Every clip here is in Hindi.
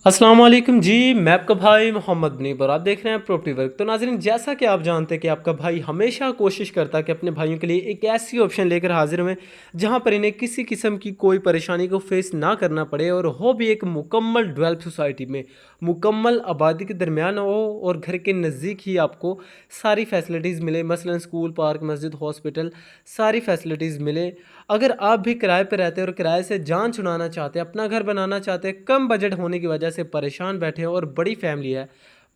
अस्सलाम वालेकुम जी। मैं आपका भाई मोहम्मद मुनीब और आप देख रहे हैं प्रॉपर्टी वर्क। तो नाज़रीन, जैसा कि आप जानते हैं कि आपका भाई हमेशा कोशिश करता है कि अपने भाइयों के लिए एक ऐसी ऑप्शन लेकर हाजिर हुए जहां पर इन्हें किसी किस्म की कोई परेशानी को फेस ना करना पड़े और हो भी एक मुकम्मल डेवलप सोसाइटी में, मुकम्मल आबादी के दरमियान हो और घर के नज़दीक ही आपको सारी फैसिलिटीज़ मिले। मसलन स्कूल, पार्क, मस्जिद, हॉस्पिटल, सारी फैसिलिटीज़ मिले। अगर आप भी किराए पर रहते हैं और किराए से जान छुड़ाना चाहते हैं, अपना घर बनाना चाहते हैं, कम बजट होने की वजह से परेशान बैठे हैं और बड़ी फैमिली है,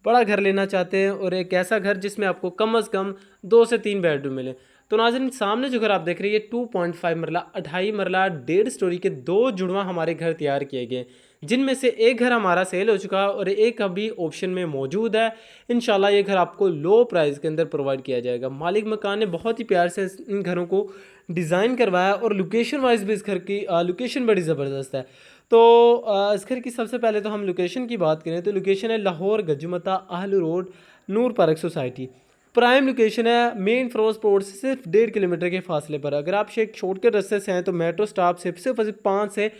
बड़ा घर लेना चाहते हैं और एक ऐसा घर जिसमें आपको कम से कम 2 से 3 बेडरूम मिले, तो नाज़रीन सामने जो घर आप देख रहे हैं ये 2.5 मरला, 2.5 मरला, 1.5 स्टोरी के 2 जुड़वा हमारे घर तैयार किए गए, जिनमें से एक घर हमारा सेल हो चुका है और एक अभी ऑप्शन में मौजूद है। इंशाल्लाह ये घर आपको लो प्राइस के अंदर प्रोवाइड किया जाएगा। मालिक मकान ने बहुत ही प्यार से इन घरों को डिज़ाइन करवाया और लोकेशन वाइज भी इस घर की लोकेशन बड़ी ज़बरदस्त है। तो इस घर की सबसे पहले तो हम लोकेशन की बात करें तो लोकेशन है लाहौर गजुमता आहलू रोड, नूर पार्क सोसाइटी। प्राइम लोकेशन है, मेन फिरोज रोड से सिर्फ 1.5 किलोमीटर के फासले पर। अगर आप शेख शॉर्टकट रास्ते से हैं तो मेट्रो स्टॉप से सिर्फ 5 से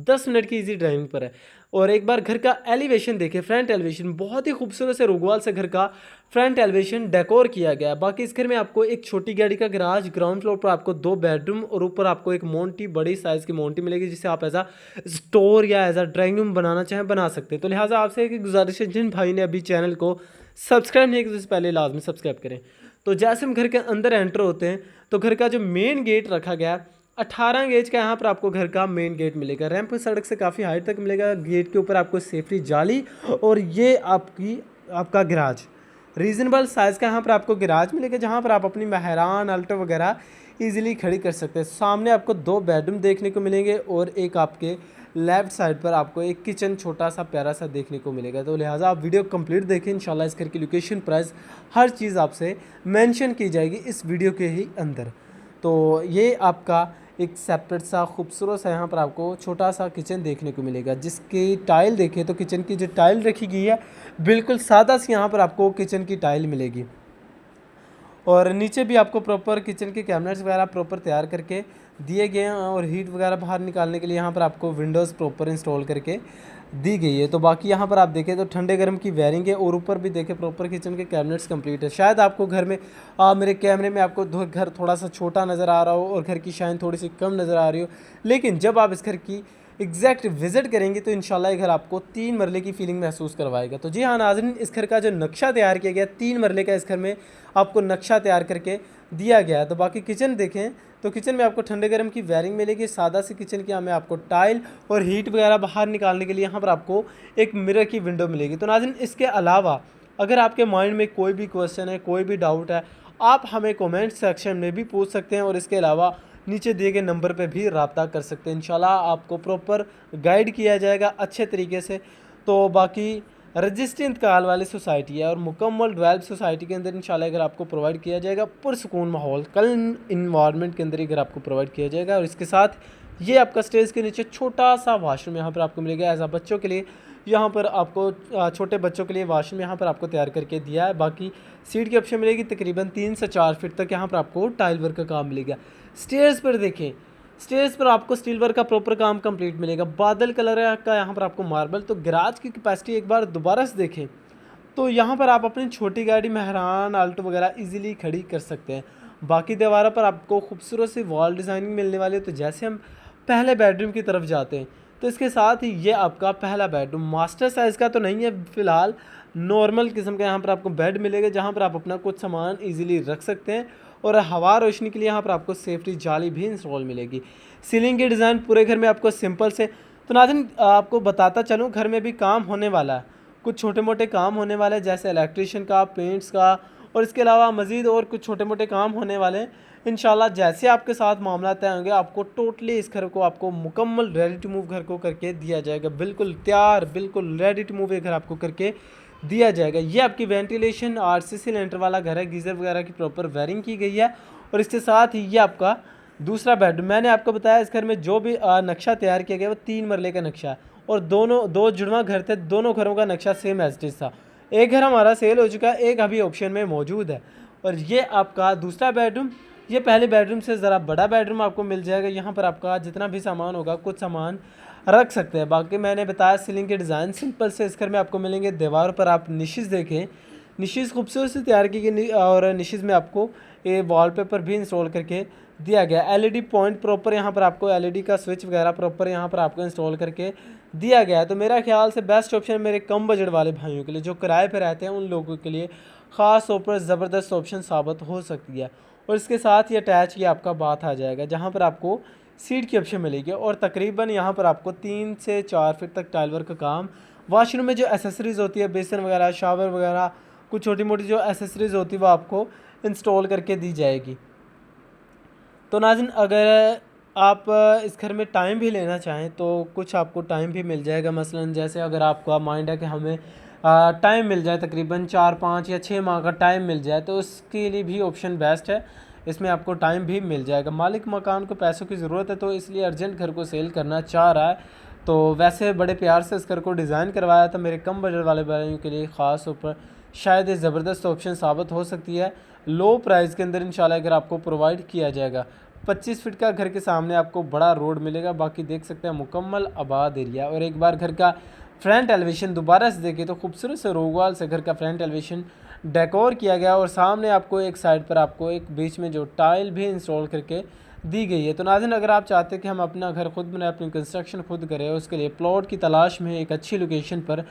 10 मिनट की इजी ड्राइविंग पर है। और एक बार घर का एलिवेशन देखें, फ्रंट एलिवेशन बहुत ही खूबसूरत से रोगवाल से घर का फ्रंट एलिवेशन डेकोर किया गया है। बाकी इस घर में आपको एक छोटी गाड़ी का गराज, ग्राउंड फ्लोर पर आपको 2 बेडरूम और ऊपर आपको एक मोंटी, बड़ी साइज़ की मोंटी मिलेगी जिसे आप एज स्टोर या एज ड्राइंग रूम बनाना चाहें बना सकते हैं। तो लिहाजा आपसे एक गुजारिश है, जिन भाई ने अभी चैनल को सब्सक्राइब नहीं किया तो पहले लाजमी सब्सक्राइब करें। तो जैसे हम घर के अंदर एंटर होते हैं तो घर का जो मेन गेट रखा गया है 18 गेज का, यहाँ पर आपको घर का मेन गेट मिलेगा। रैंप सड़क से काफ़ी हाइट तक मिलेगा। गेट के ऊपर आपको सेफ्टी जाली और ये आपका गिराज रीज़नेबल साइज़ का यहाँ पर आपको गिराज मिलेगा, जहाँ पर आप अपनी मेहरान अल्टो वगैरह इजीली खड़ी कर सकते हैं। सामने आपको 2 बेडरूम देखने को मिलेंगे और एक आपके लेफ़्ट साइड पर आपको एक किचन छोटा सा प्यारा सा देखने को मिलेगा। तो लिहाजा आप वीडियो कंप्लीट देखें, इंशाल्लाह इस घर की लोकेशन, प्राइस, हर चीज़ आपसे मेंशन की जाएगी इस वीडियो के ही अंदर। तो ये आपका एक सेपरेट सा खूबसूरत सा यहाँ पर आपको छोटा सा किचन देखने को मिलेगा, जिसकी टाइल देखें तो किचन की जो टाइल रखी गई है बिल्कुल सादा सी यहाँ पर आपको किचन की टाइल मिलेगी। और नीचे भी आपको प्रॉपर किचन के कैबिनेट्स वगैरह प्रॉपर तैयार करके दिए गए हैं और हीट वगैरह बाहर निकालने के लिए यहाँ पर आपको विंडोज़ प्रॉपर इंस्टॉल करके दी गई है। तो बाकी यहाँ पर आप देखें तो ठंडे गर्म की वायरिंग है और ऊपर भी देखें प्रॉपर किचन के कैबिनेट्स कंप्लीट है। शायद आपको घर में मेरे कैमरे में आपको घर थोड़ा सा छोटा नज़र आ रहा हो और घर की शाइन थोड़ी सी कम नज़र आ रही हो, लेकिन जब आप इस घर की एग्जैक्ट विजिट करेंगे तो इंशाल्लाह ये घर आपको 3 मरले की फीलिंग महसूस करवाएगा। तो जी हाँ नाज़रीन, इस घर का जो नक्शा तैयार किया गया 3 मरले का इस घर में आपको नक्शा तैयार करके दिया गया है। तो बाकी किचन देखें तो किचन में आपको ठंडे गर्म की वायरिंग मिलेगी। सादा सी किचन की हमें आपको टाइल और हीट वगैरह बाहर निकालने के लिए यहाँ पर आपको एक मिरर की विंडो मिलेगी। तो नाज़रीन, इसके अलावा अगर आपके माइंड में कोई भी क्वेश्चन है, कोई भी डाउट है, आप हमें कमेंट सेक्शन में भी पूछ सकते हैं और इसके अलावा नीचे दिए गए नंबर पे भी रब्ता कर सकते हैं। इंशाल्लाह आपको प्रॉपर गाइड किया जाएगा अच्छे तरीके से। तो बाकी रजिस्ट्री इंतकाल वाली सोसाइटी है और मुकम्मल डेवलप सोसाइटी के अंदर इंशाल्लाह अगर आपको प्रोवाइड किया जाएगा पुरसुकून माहौल, कल इन्वायरमेंट के अंदर ही अगर आपको प्रोवाइड किया जाएगा। और इसके साथ ये आपका स्टेज के नीचे छोटा सा वॉशरूम यहाँ पर आपको मिलेगा एज आ बच्चों के लिए। यहाँ पर आपको छोटे बच्चों के लिए वॉशरूम यहाँ पर आपको तैयार करके दिया है। बाकी सीट की ऑप्शन मिलेगी, तकरीबन 3 से 4 फीट तक यहाँ पर आपको टाइल वर्क का काम मिलेगा। स्टेयर्स पर देखें, स्टेयर्स पर आपको स्टील वर्क का प्रॉपर काम कंप्लीट मिलेगा। बादल कलर का यहाँ पर आपको मार्बल। तो गैराज की कैपेसिटी एक बार दोबारा से देखें तो यहाँ पर आप अपनी छोटी गाड़ी, मेहरान, आल्टो वगैरह इजीली खड़ी कर सकते हैं। बाकी दीवारों पर आपको खूबसूरत सी वॉल डिज़ाइनिंग मिलने वाली है। तो जैसे हम पहले बेडरूम की तरफ जाते हैं तो इसके साथ ही ये आपका पहला बेडरूम मास्टर साइज़ का तो नहीं है फ़िलहाल, नॉर्मल किस्म का यहाँ पर आपको बेड मिलेगा, जहाँ पर आप अपना कुछ सामान ईजिली रख सकते हैं। और हवा रोशनी के लिए यहाँ पर आपको सेफ्टी जाली भी इंस्टॉल मिलेगी। सीलिंग के डिज़ाइन पूरे घर में आपको सिंपल से। तो नाज़रीन, आपको बताता चलूँ घर में भी काम होने वाला है, कुछ छोटे मोटे काम होने वाले हैं जैसे इलेक्ट्रिशियन का, पेंट्स का, और इसके अलावा मज़ीद और कुछ छोटे मोटे काम होने वाले हैं। इंशाल्लाह जैसे आपके साथ मामला तय होंगे आपको टोटली इस घर को आपको मुकम्मल रेडी टू मूव घर को करके दिया जाएगा। बिल्कुल तैयार, बिल्कुल रेडी टू मूव ये घर आपको करके दिया जाएगा। ये आपकी वेंटिलेशन आरसीसी लेंटर वाला घर है, गीज़र वगैरह की प्रॉपर वायरिंग की गई है। और इसके साथ ही ये आपका दूसरा बेडरूम। मैंने आपको बताया इस घर में जो भी नक्शा तैयार किया गया वो 3 मरले का नक्शा है और दोनों 2 जुड़वा घर थे, दोनों घरों का नक्शा सेम एज इट इज़ था। एक घर हमारा सेल हो चुका है, एक अभी ऑप्शन में मौजूद है। और ये आपका दूसरा बेडरूम, ये पहले बेडरूम से ज़रा बड़ा बेडरूम आपको मिल जाएगा। यहाँ पर आपका जितना भी सामान होगा, कुछ सामान रख सकते हैं। बाकी मैंने बताया सीलिंग के डिज़ाइन सिंपल से इस घर में आपको मिलेंगे। दीवार पर आप निशेज़ देखें, निशेज़ खूबसूरत से तैयार की गई और निशेज़ में आपको ये वॉलपेपर भी इंस्टॉल करके दिया गया। एलईडी पॉइंट प्रॉपर यहाँ पर आपको एलईडी का स्विच वगैरह प्रॉपर यहाँ पर आपको इंस्टॉल करके दिया गया है। तो मेरा ख्याल से बेस्ट ऑप्शन मेरे कम बजट वाले भाइयों के लिए, जो किराए पर रहते हैं, उन लोगों के लिए ख़ास तौर पर ज़बरदस्त ऑप्शन साबित हो सकती है। और इसके साथ ही अटैच ये आपका बाथ आ जाएगा, जहाँ पर आपको सीट की ऑप्शन मिलेगी और तकरीबन यहाँ पर आपको 3 से 4 फीट तक टाइल वर्क का काम। वॉशरूम में जो एसेसरीज़ होती है, बेसन वगैरह, शावर वगैरह, कुछ छोटी मोटी जो एसेसरीज़ होती है वो आपको इंस्टॉल करके दी जाएगी। तो नाज़रीन, अगर आप इस घर में टाइम भी लेना चाहें तो कुछ आपको टाइम भी मिल जाएगा। मसलन जैसे अगर आपका माइंड है कि हमें टाइम मिल जाए, तकरीबन 4, 5 या 6 माह का टाइम मिल जाए, तो उसके लिए भी ऑप्शन बेस्ट है। इसमें आपको टाइम भी मिल जाएगा। मालिक मकान को पैसों की ज़रूरत है, तो इसलिए अर्जेंट घर को सेल करना चाह रहा है। तो वैसे बड़े प्यार से इस घर को डिज़ाइन करवाया था। मेरे कम बजट वाले भाइयों के लिए ख़ास तौर पर शायद ये ज़बरदस्त ऑप्शन साबित हो सकती है। लो प्राइस के अंदर इंशाल्लाह घर आपको प्रोवाइड किया जाएगा। 25 फीट का घर के सामने आपको बड़ा रोड मिलेगा। बाकी देख सकते हैं मुकम्मल आबाद एरिया। और एक बार घर का फ्रंट एलिवेशन दोबारा से देखें तो खूबसूरत से रोगवाल से घर का फ्रंट एलिवेशन डेकोर किया गया और सामने आपको एक साइड पर आपको एक बीच में जो टाइल भी इंस्टॉल करके दी गई है। तो नाज़रीन, अगर आप चाहते हैं कि हम अपना घर खुद बनाएं, अपनी कंस्ट्रक्शन खुद करें, उसके लिए प्लॉट की तलाश में एक अच्छी लोकेशन पर,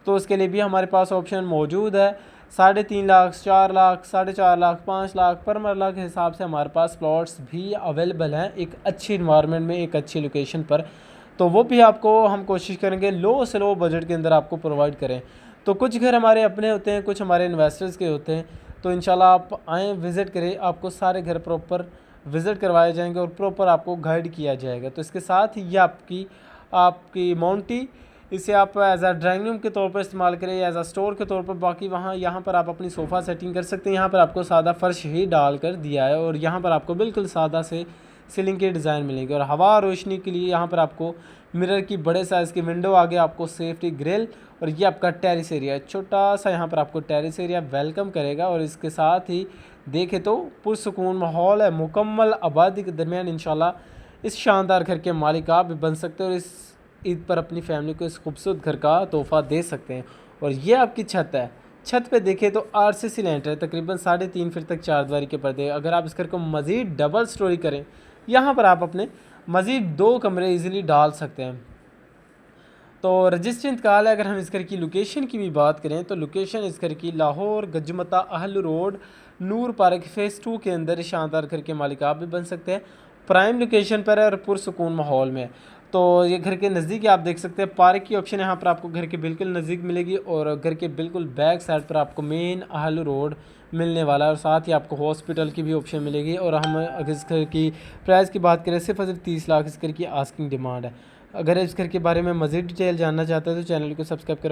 तो उसके लिए भी हमारे पास ऑप्शन मौजूद है। 3.5 लाख, 4 लाख, 4.5 लाख, 5 लाख पर मरला के हिसाब से हमारे पास प्लॉट्स भी अवेलेबल हैं एक अच्छी इन्वायरमेंट में, एक अच्छी लोकेशन पर। तो वो भी आपको हम कोशिश करेंगे लो से लो बजट के अंदर आपको प्रोवाइड करें। तो कुछ घर हमारे अपने होते हैं, कुछ हमारे इन्वेस्टर्स के होते हैं। तो इंशाल्लाह आप आएँ, विज़िट करें, आपको सारे घर प्रॉपर विज़िट करवाए जाएंगे और प्रॉपर आपको गाइड किया जाएगा। तो इसके साथ ही ये आपकी माउंटी, इसे आप एज आ ड्राइंग रूम के तौर पर इस्तेमाल करें या एज आ स्टोर के तौर पर। बाकी यहाँ पर आप अपनी सोफ़ा सेटिंग कर सकते हैं। यहाँ पर आपको सादा फर्श ही डाल कर दिया है और यहाँ पर आपको बिल्कुल सादा से सीलिंग के डिज़ाइन मिलेंगे। और हवा रोशनी के लिए यहाँ पर आपको मिरर की बड़े साइज़ की विंडो, आगे आपको सेफ्टी ग्रिल, और ये आपका टेरिस एरिया, छोटा सा यहाँ पर आपको टेरिस एरिया वेलकम करेगा। और इसके साथ ही देखें तो पुरसुकून माहौल है। मुकम्मल आबादी के दरमियान इंशाल्लाह इस शानदार घर के मालिक आप भी बन सकते हैं और इस ईद पर अपनी फैमिली को इस खूबसूरत घर का तोहफ़ा दे सकते हैं। और ये आपकी छत है। छत पे देखें तो आरसीसी लेंटर है, तकरीबन 3.5 फीट तक चारदीवारी के पर्दे। अगर आप इस घर को मज़ीद डबल स्टोरी करें, यहाँ पर आप अपने मज़ीद 2 कमरे इजीली डाल सकते हैं। तो रजिस्टर इंतकाल है। अगर हम इस घर की लोकेशन की भी बात करें तो लोकेशन इस घर की लाहौर गजमता अहल रोड नूर पार्क फ़ेज़ 2 के अंदर शानदार घर के मालिक आप भी बन सकते हैं। प्राइम लोकेशन पर है और पुरसुकून माहौल में। तो ये घर के नज़दीक आप देख सकते हैं पार्क की ऑप्शन यहाँ पर आपको घर के बिल्कुल नज़दीक मिलेगी और घर के बिल्कुल बैक साइड पर आपको मेन अहल रोड मिलने वाला है और साथ ही आपको हॉस्पिटल की भी ऑप्शन मिलेगी। और हम अगर इस घर की प्राइस की बात करें, सिर्फ 30 लाख इस घर की आस्किंग डिमांड है। अगर इस घर के बारे में मज़ीद डिटेल जानना चाहते हैं तो चैनल को सब्सक्राइब करें।